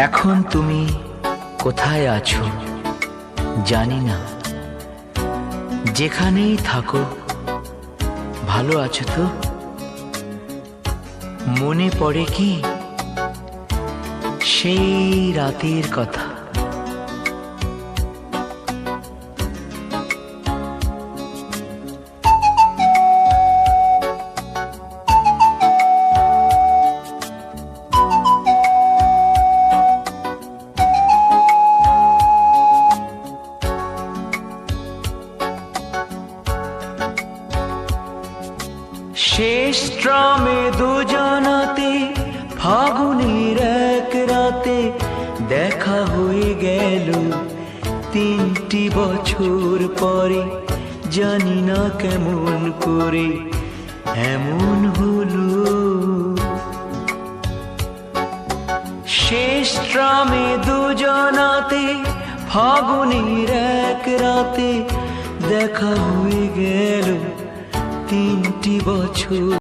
এখন তুমি কোথায় আছো জানি না, যেখানেই থাকো ভালো আছো তো? মনে পড়ে কি সেই রাতের কথা? শেষ ট্রামে দুজনাতে ফাগুনের এক রাতে দেখা হয়ে গেল 3টি বছর পরে। জানি না কেমন করে এমন হলো। শেষ ট্রামে দুজনাতে ফাগুনের এক রাতে দেখা হয়ে গেল 3টি বছর।